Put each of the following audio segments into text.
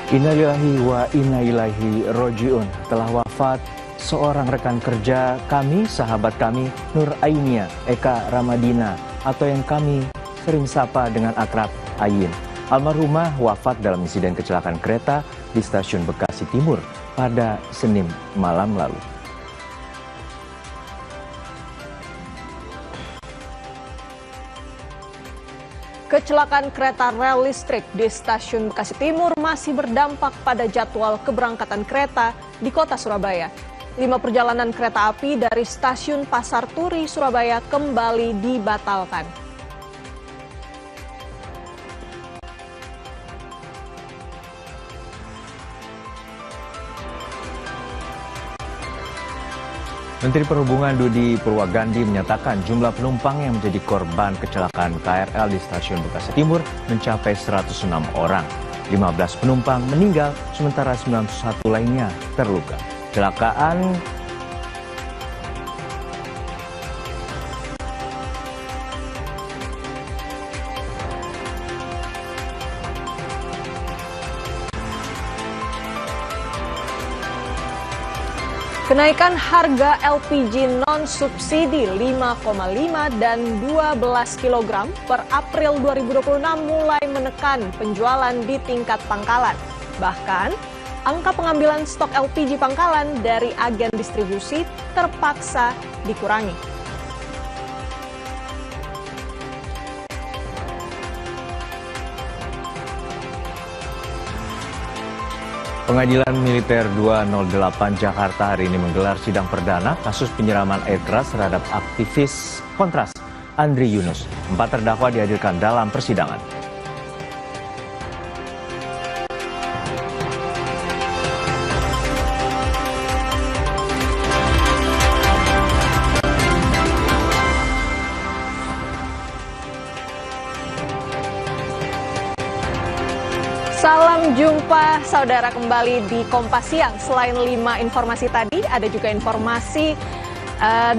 Innalillahi wa inna ilaihi roji'un. Telah wafat seorang rekan kerja kami, sahabat kami, Nur Ainia Eka Ramadina, atau yang kami sering sapa dengan akrab Ayin. Almarhumah wafat dalam insiden kecelakaan kereta di stasiun Bekasi Timur pada Senin malam lalu. Kecelakaan kereta rel listrik di stasiun Bekasi Timur masih berdampak pada jadwal keberangkatan kereta di kota Surabaya. 5 perjalanan kereta api dari stasiun Pasar Turi, Surabaya kembali dibatalkan. Menteri Perhubungan Budi Purwagandi menyatakan jumlah penumpang yang menjadi korban kecelakaan KRL di stasiun Bekasi Timur mencapai 106 orang. 15 penumpang meninggal, sementara 91 lainnya terluka. Kecelakaan Kenaikan harga LPG non-subsidi 5,5 dan 12 kg per April 2026 mulai menekan penjualan di tingkat pangkalan. Bahkan, angka pengambilan stok LPG pangkalan dari agen distribusi terpaksa dikurangi. Pengadilan Militer 208 Jakarta hari ini menggelar sidang perdana kasus penyiraman air keras terhadap aktivis Kontras Andri Yunus. 4 terdakwa dihadirkan dalam persidangan. Salam jumpa saudara kembali di Kompas Siang. Selain 5 informasi tadi, ada juga informasi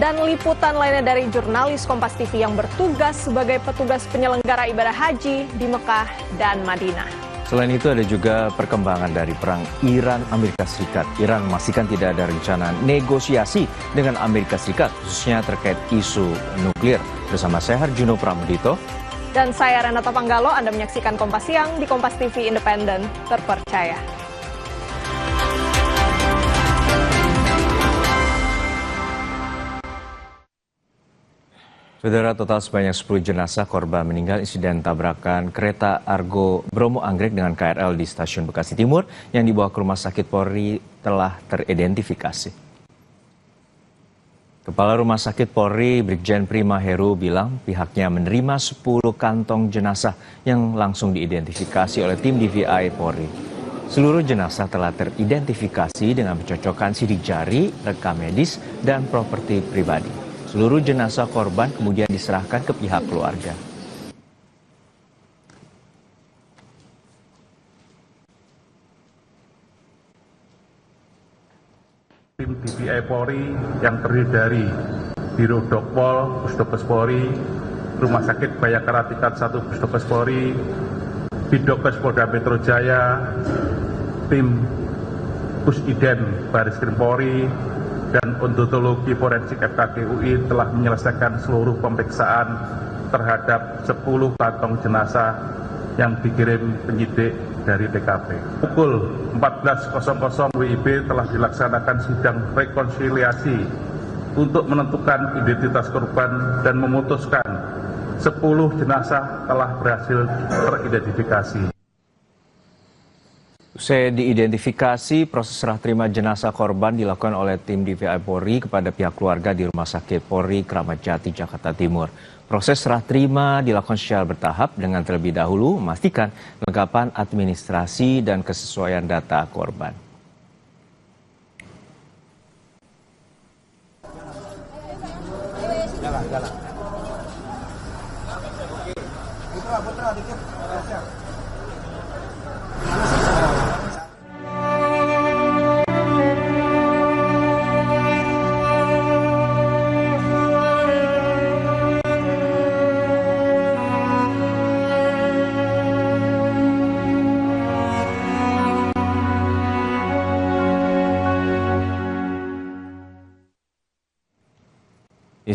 dan liputan lainnya dari jurnalis Kompas TV yang bertugas sebagai petugas penyelenggara ibadah haji di Mekah dan Madinah. Selain itu ada juga perkembangan dari perang Iran-Amerika Serikat. Iran memastikan tidak ada rencana negosiasi dengan Amerika Serikat, khususnya terkait isu nuklir. Bersama saya Harjuno Pramudito. Dan saya Renata Panggalo, Anda menyaksikan Kompas Siang di Kompas TV Independen, terpercaya. Saudara, total sebanyak 10 jenazah korban meninggal insiden tabrakan kereta Argo Bromo Anggrek dengan KRL di stasiun Bekasi Timur yang dibawa ke Rumah Sakit Polri telah teridentifikasi. Kepala Rumah Sakit Polri Brigjen Prima Heru bilang pihaknya menerima 10 kantong jenazah yang langsung diidentifikasi oleh tim DVI Polri. Seluruh jenazah telah teridentifikasi dengan mencocokkan sidik jari, rekam medis, dan properti pribadi. Seluruh jenazah korban kemudian diserahkan ke pihak keluarga. Tim DVI Polri yang terdiri dari Biro Dokpol, Pusdokes Polri, Rumah Sakit Bayangkara Tingkat 1 Pusdokes Polri, Bidokes Polda Metro Jaya, tim Pusidem Baris Krim Polri, dan Odontologi Forensik FKG UI telah menyelesaikan seluruh pemeriksaan terhadap 10 kantong jenazah yang dikirim penyidik dari TKP. Pukul 14.00 WIB telah dilaksanakan sidang rekonsiliasi untuk menentukan identitas korban dan memutuskan 10 jenazah telah berhasil teridentifikasi. Usai diidentifikasi, proses serah terima jenazah korban dilakukan oleh tim DVI Polri kepada pihak keluarga di Rumah Sakit Polri Kramat Jati, Jakarta Timur. Proses serah terima dilakukan secara bertahap dengan terlebih dahulu memastikan kelengkapan administrasi dan kesesuaian data korban.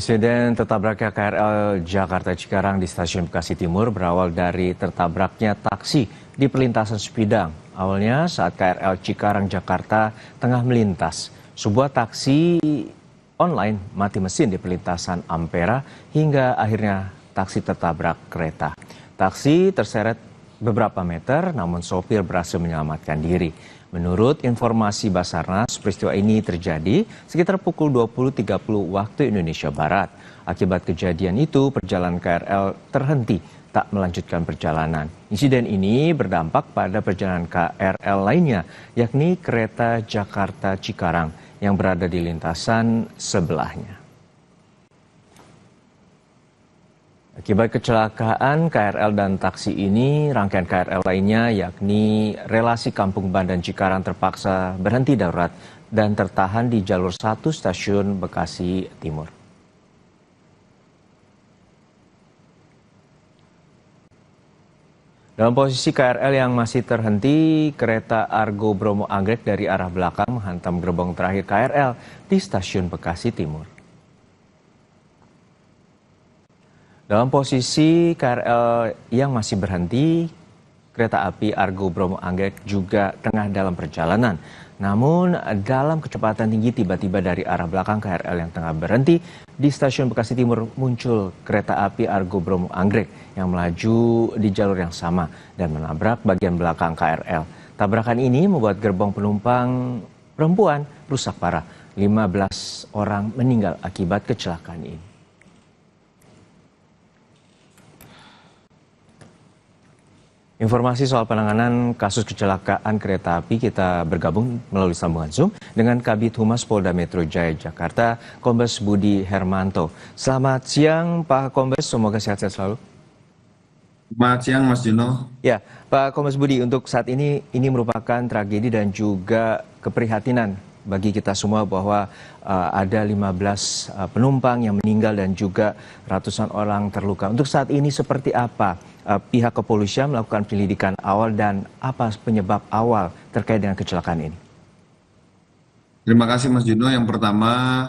Insiden tertabraknya KRL Jakarta Cikarang di Stasiun Bekasi Timur berawal dari tertabraknya taksi di perlintasan Sepidang. Awalnya saat KRL Cikarang Jakarta tengah melintas, sebuah taksi online mati mesin di perlintasan Ampera hingga akhirnya taksi tertabrak kereta. Taksi terseret beberapa meter, namun sopir berhasil menyelamatkan diri. Menurut informasi Basarnas, peristiwa ini terjadi sekitar pukul 20.30 waktu Indonesia Barat. Akibat kejadian itu, perjalanan KRL terhenti tak melanjutkan perjalanan. Insiden ini berdampak pada perjalanan KRL lainnya, yakni kereta Jakarta Cikarang yang berada di lintasan sebelahnya. Akibat kecelakaan KRL dan taksi ini, rangkaian KRL lainnya yakni relasi Kampung Bandan Cikarang terpaksa berhenti darurat dan tertahan di jalur 1 stasiun Bekasi Timur. Dalam posisi KRL yang masih terhenti, kereta Argo Bromo Anggrek dari arah belakang menghantam gerbong terakhir KRL di stasiun Bekasi Timur. Dalam posisi KRL yang masih berhenti, kereta api Argo Bromo Anggrek juga tengah dalam perjalanan. Namun dalam kecepatan tinggi tiba-tiba dari arah belakang KRL yang tengah berhenti di stasiun Bekasi Timur muncul kereta api Argo Bromo Anggrek yang melaju di jalur yang sama dan menabrak bagian belakang KRL. Tabrakan ini membuat gerbong penumpang perempuan rusak parah. 15 orang meninggal akibat kecelakaan ini. Informasi soal penanganan kasus kecelakaan kereta api kita bergabung melalui sambungan Zoom dengan Kabid Humas Polda Metro Jaya Jakarta, Kombes Budi Hermanto. Selamat siang Pak Kombes, semoga sehat-sehat selalu. Selamat siang Mas Juno. Ya, Pak Kombes Budi, untuk saat ini merupakan tragedi dan juga keprihatinan bagi kita semua bahwa ada 15 penumpang yang meninggal dan juga ratusan orang terluka. Untuk saat ini seperti apa pihak kepolisian melakukan penyelidikan awal dan apa penyebab awal terkait dengan kecelakaan ini? Terima kasih Mas Juno. Yang pertama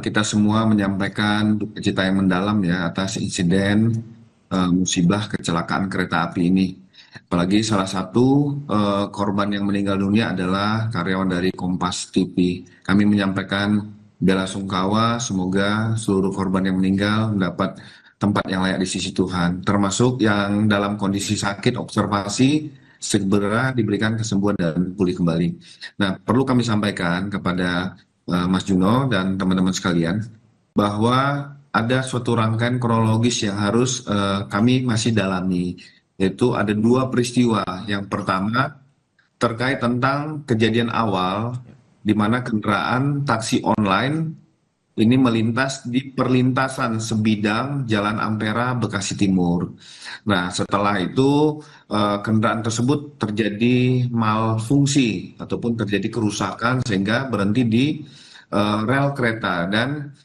kita semua menyampaikan duka cita yang mendalam ya atas insiden musibah kecelakaan kereta api ini. Apalagi salah satu korban yang meninggal dunia adalah karyawan dari Kompas TV. Kami menyampaikan bela sungkawa, semoga seluruh korban yang meninggal mendapat tempat yang layak di sisi Tuhan, termasuk yang dalam kondisi sakit observasi segera diberikan kesembuhan dan pulih kembali. Nah, perlu kami sampaikan kepada Mas Juno dan teman-teman sekalian bahwa ada suatu rangkaian kronologis yang harus kami masih dalami, yaitu ada 2 peristiwa. Yang pertama terkait tentang kejadian awal di mana kendaraan taksi online ini melintas di perlintasan Sebidang Jalan Ampera Bekasi Timur. Nah, setelah itu kendaraan tersebut terjadi malfungsi ataupun terjadi kerusakan sehingga berhenti di rel kereta dan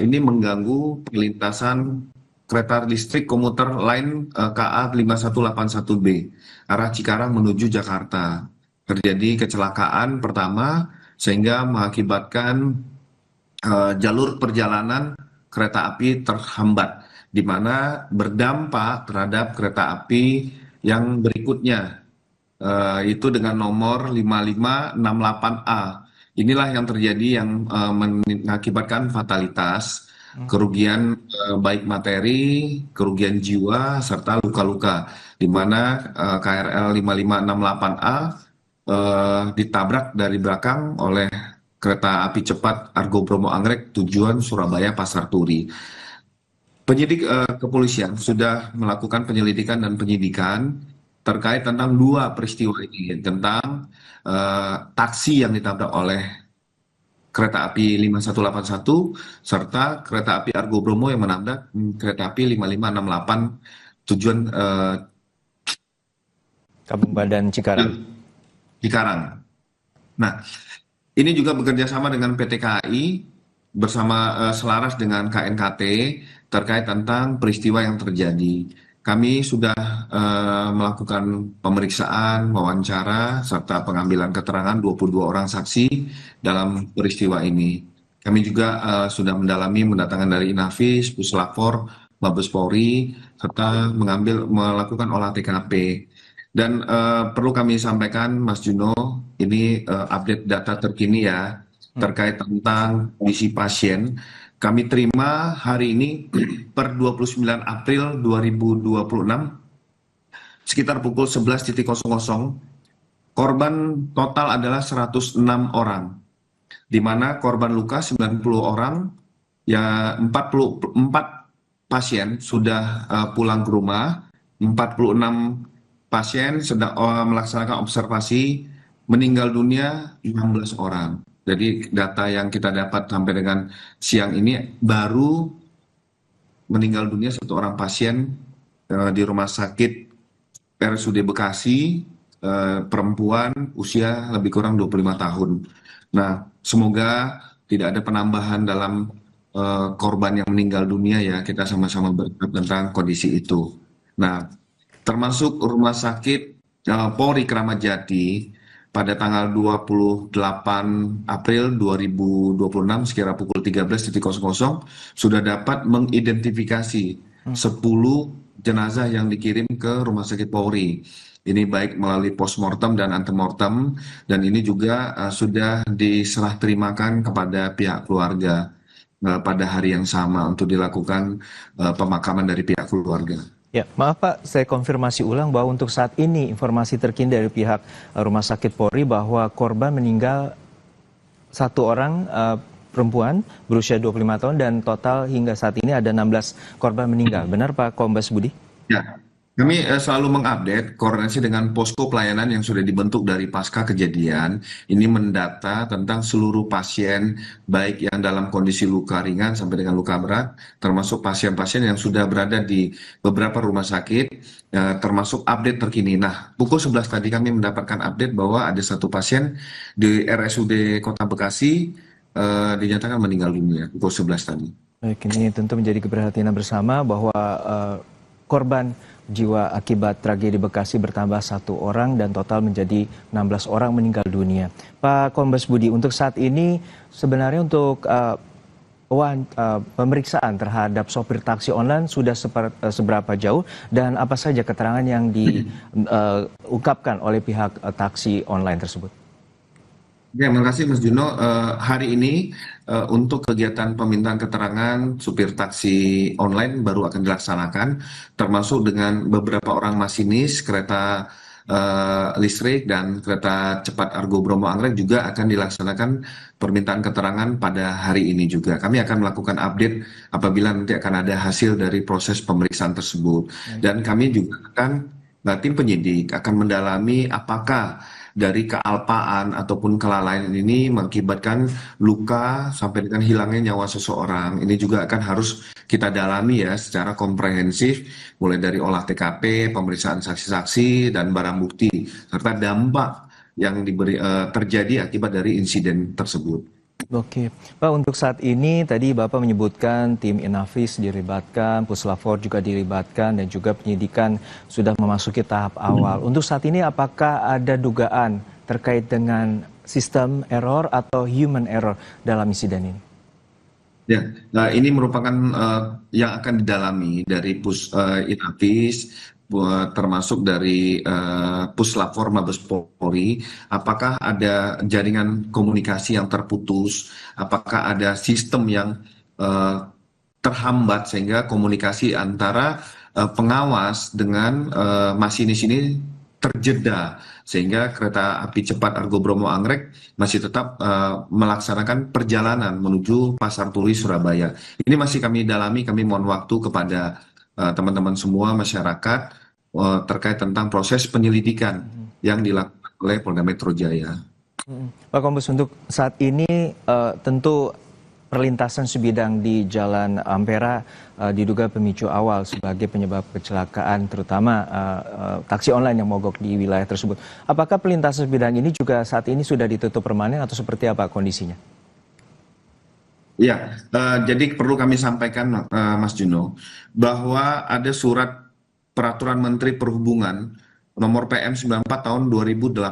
ini mengganggu perlintasan kereta listrik komuter lain KA 5181B arah Cikarang menuju Jakarta. Terjadi kecelakaan pertama sehingga mengakibatkan jalur perjalanan kereta api terhambat, di mana berdampak terhadap kereta api yang berikutnya, itu dengan nomor 5568A. Inilah yang terjadi yang mengakibatkan fatalitas, kerugian baik materi, kerugian jiwa, serta luka-luka, di mana KRL 5568A ditabrak dari belakang oleh kereta api cepat Argo Bromo Anggrek tujuan Surabaya Pasar Turi. Penyidik kepolisian sudah melakukan penyelidikan dan penyidikan terkait tentang 2 peristiwa ini, tentang taksi yang ditabrak oleh kereta api 5181 serta kereta api Argo Bromo yang menabrak kereta api 5568 tujuan Kampung Bandan Cikarang. Nah, ini juga bekerja sama dengan PT KAI bersama selaras dengan KNKT terkait tentang peristiwa yang terjadi. Kami sudah melakukan pemeriksaan, wawancara, serta pengambilan keterangan 22 orang saksi dalam peristiwa ini. Kami juga sudah mendatangkan dari Inavis, Puslapor, Mabes Polri, serta melakukan olah TKP. Dan perlu kami sampaikan, Mas Juno, ini update data terkini ya terkait tentang kondisi pasien. Kami terima hari ini per 29 April 2026 sekitar pukul 11.00, korban total adalah 106 orang, di mana korban luka 90 orang, ya 44 pasien sudah pulang ke rumah, 46 pasien sedang melaksanakan observasi, meninggal dunia 16 orang. Jadi data yang kita dapat sampai dengan siang ini baru meninggal dunia 1 orang pasien di rumah sakit RSUD Bekasi, perempuan usia lebih kurang 25 tahun. Nah, semoga tidak ada penambahan dalam korban yang meninggal dunia ya, kita sama-sama berharap tentang kondisi itu. Nah, termasuk Rumah Sakit Polri Kramat Jati pada tanggal 28 April 2026 sekira pukul 13.00 sudah dapat mengidentifikasi 10 jenazah yang dikirim ke Rumah Sakit Polri. Ini baik melalui postmortem dan antemortem, dan ini juga sudah diserah terimakan kepada pihak keluarga pada hari yang sama untuk dilakukan pemakaman dari pihak keluarga. Ya, maaf Pak, saya konfirmasi ulang bahwa untuk saat ini informasi terkini dari pihak Rumah Sakit Polri bahwa korban meninggal 1 orang perempuan berusia 25 tahun dan total hingga saat ini ada 16 korban meninggal. Benar Pak Kombes Budi? Ya, kami selalu mengupdate koordinasi dengan posko pelayanan yang sudah dibentuk dari pasca kejadian. Ini mendata tentang seluruh pasien, baik yang dalam kondisi luka ringan sampai dengan luka berat, termasuk pasien-pasien yang sudah berada di beberapa rumah sakit, termasuk update terkini. Nah, pukul 11 tadi kami mendapatkan update bahwa ada 1 pasien di RSUD Kota Bekasi dinyatakan meninggal dunia pukul 11 tadi. Baik, ini tentu menjadi keprihatinan bersama bahwa korban jiwa akibat tragedi Bekasi bertambah 1 orang dan total menjadi 16 orang meninggal dunia. Pak Kombes Budi, untuk saat ini sebenarnya untuk pemeriksaan terhadap sopir taksi online sudah seberapa jauh dan apa saja keterangan yang diungkapkan oleh pihak taksi online tersebut? Ya, terima kasih Mas Juno. Hari ini untuk kegiatan pemintaan keterangan supir taksi online baru akan dilaksanakan, termasuk dengan beberapa orang masinis kereta listrik dan kereta cepat Argo Bromo Anggrek juga akan dilaksanakan permintaan keterangan pada hari ini juga. Kami akan melakukan update apabila nanti akan ada hasil dari proses pemeriksaan tersebut. Dan kami juga akan, tim penyidik akan mendalami apakah dari kealpaan ataupun kelalaian ini mengakibatkan luka sampai dengan hilangnya nyawa seseorang. Ini juga akan harus kita dalami ya secara komprehensif, mulai dari olah TKP, pemeriksaan saksi-saksi dan barang bukti, serta dampak yang terjadi akibat dari insiden tersebut. Oke, Pak, untuk saat ini tadi Bapak menyebutkan tim Inavis dilibatkan, Puslapor juga dilibatkan dan juga penyidikan sudah memasuki tahap awal. Untuk saat ini apakah ada dugaan terkait dengan sistem error atau human error dalam insiden ini? Ya, nah ini merupakan yang akan didalami dari Inavis, termasuk dari Puslapor Mabes Polri, apakah ada jaringan komunikasi yang terputus, apakah ada sistem yang terhambat sehingga komunikasi antara pengawas dengan masinis ini terjeda, sehingga kereta api cepat Argo Bromo Anggrek masih tetap melaksanakan perjalanan menuju Pasar Turi Surabaya. Ini masih kami dalami, kami mohon waktu kepada teman-teman semua masyarakat terkait tentang proses penyelidikan yang dilakukan oleh Polda Metro Jaya. Pak Kombes, untuk saat ini tentu perlintasan sebidang di Jalan Ampera diduga pemicu awal sebagai penyebab kecelakaan, terutama taksi online yang mogok di wilayah tersebut. Apakah perlintasan sebidang ini juga saat ini sudah ditutup permanen atau seperti apa kondisinya? Ya, jadi perlu kami sampaikan Mas Juno, bahwa ada surat Peraturan Menteri Perhubungan nomor PM 94 tahun 2018,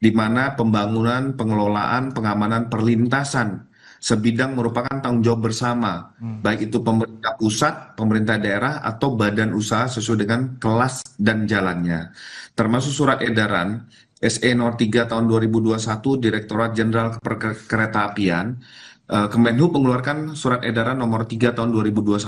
di mana pembangunan, pengelolaan, pengamanan perlintasan sebidang merupakan tanggung jawab bersama, baik itu pemerintah pusat, pemerintah daerah, atau badan usaha sesuai dengan kelas dan jalannya. Termasuk surat edaran SE 03 tahun 2021 Direktorat Jenderal Keretaapian, Kemenhub mengeluarkan surat edaran nomor 3 tahun 2021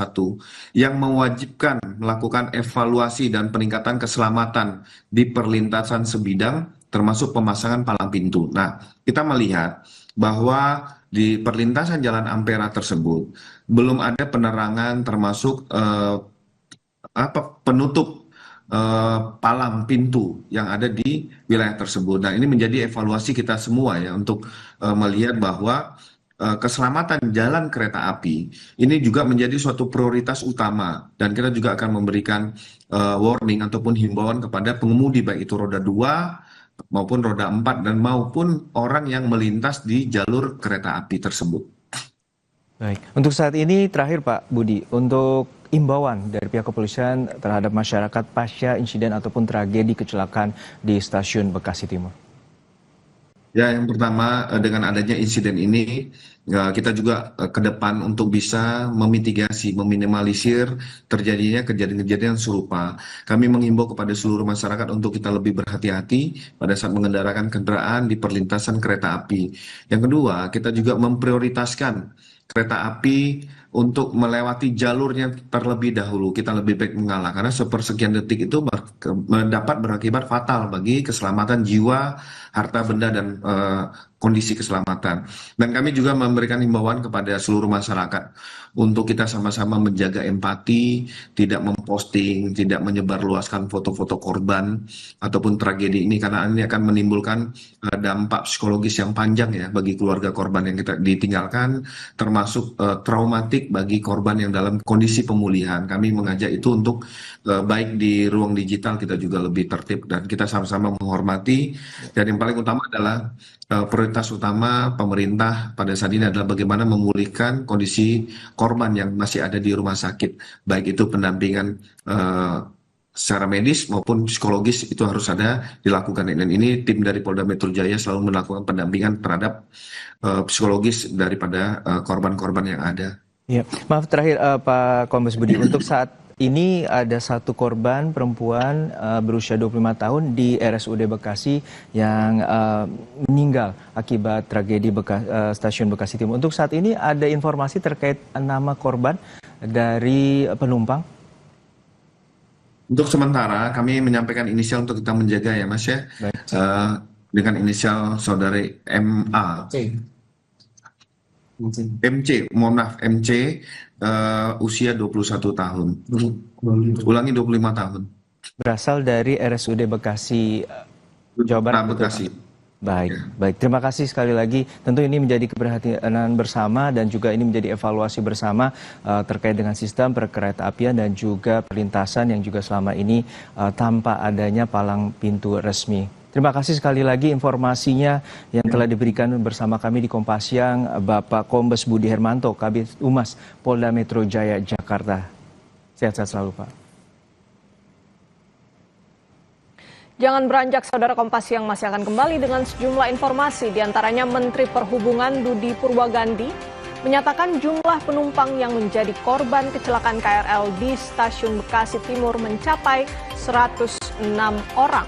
yang mewajibkan melakukan evaluasi dan peningkatan keselamatan di perlintasan sebidang termasuk pemasangan palang pintu. Nah, kita melihat bahwa di perlintasan Jalan Ampera tersebut belum ada penerangan termasuk penutup palang pintu yang ada di wilayah tersebut. Nah, ini menjadi evaluasi kita semua ya untuk melihat bahwa keselamatan jalan kereta api ini juga menjadi suatu prioritas utama, dan kita juga akan memberikan warning ataupun himbauan kepada pengemudi baik itu roda 2 maupun roda 4 dan maupun orang yang melintas di jalur kereta api tersebut. Baik, untuk saat ini terakhir Pak Budi, untuk imbauan dari pihak kepolisian terhadap masyarakat pasca insiden ataupun tragedi kecelakaan di stasiun Bekasi Timur. Ya, yang pertama dengan adanya insiden ini kita juga ke depan untuk bisa memitigasi, meminimalisir terjadinya kejadian-kejadian serupa. Kami menghimbau kepada seluruh masyarakat untuk kita lebih berhati-hati pada saat mengendarakan kendaraan di perlintasan kereta api. Yang kedua, kita juga memprioritaskan kereta api untuk melewati jalurnya terlebih dahulu. Kita lebih baik mengalah karena sepersekian detik itu dapat berakibat fatal bagi keselamatan jiwa, harta benda, dan kondisi keselamatan. Dan kami juga memberikan himbauan kepada seluruh masyarakat untuk kita sama-sama menjaga empati, tidak memposting, tidak menyebarluaskan foto-foto korban ataupun tragedi ini, karena ini akan menimbulkan dampak psikologis yang panjang ya bagi keluarga korban yang kita ditinggalkan, termasuk traumatik bagi korban yang dalam kondisi pemulihan. Kami mengajak itu untuk baik di ruang digital kita juga lebih tertib dan kita sama-sama menghormati, dan yang paling utama adalah prioritas utama pemerintah pada saat ini adalah bagaimana memulihkan kondisi korban yang masih ada di rumah sakit, baik itu pendampingan secara medis maupun psikologis itu harus ada dilakukan, dan ini tim dari Polda Metro Jaya selalu melakukan pendampingan terhadap psikologis daripada korban-korban yang ada. Ya, maaf terakhir Pak Kombes Budi, untuk saat ini ada satu korban perempuan berusia 25 tahun di RSUD Bekasi yang meninggal akibat tragedi stasiun Bekasi Timur. Untuk saat ini ada informasi terkait nama korban dari penumpang? Untuk sementara kami menyampaikan inisial untuk kita menjaga ya Mas ya. Dengan inisial saudari MA. MC, mohon maaf, MC usia 21 tahun. Ulangi 25 tahun. Berasal dari RSUD Bekasi, Jawa Barat. Bekasi. Baik, baik. Terima kasih sekali lagi. Tentu ini menjadi keprihatinan bersama dan juga ini menjadi evaluasi bersama terkait dengan sistem perkeretaapian dan juga perlintasan yang juga selama ini tanpa adanya palang pintu resmi. Terima kasih sekali lagi informasinya yang telah diberikan bersama kami di Kompas Siang, Bapak Kombes Budi Hermanto, Kabid Humas Polda Metro Jaya, Jakarta. Sehat-sehat selalu, Pak. Jangan beranjak, saudara. Kompas Siang masih akan kembali dengan sejumlah informasi. Di antaranya Menteri Perhubungan Budi Purwagandi menyatakan jumlah penumpang yang menjadi korban kecelakaan KRL di stasiun Bekasi Timur mencapai 106 orang.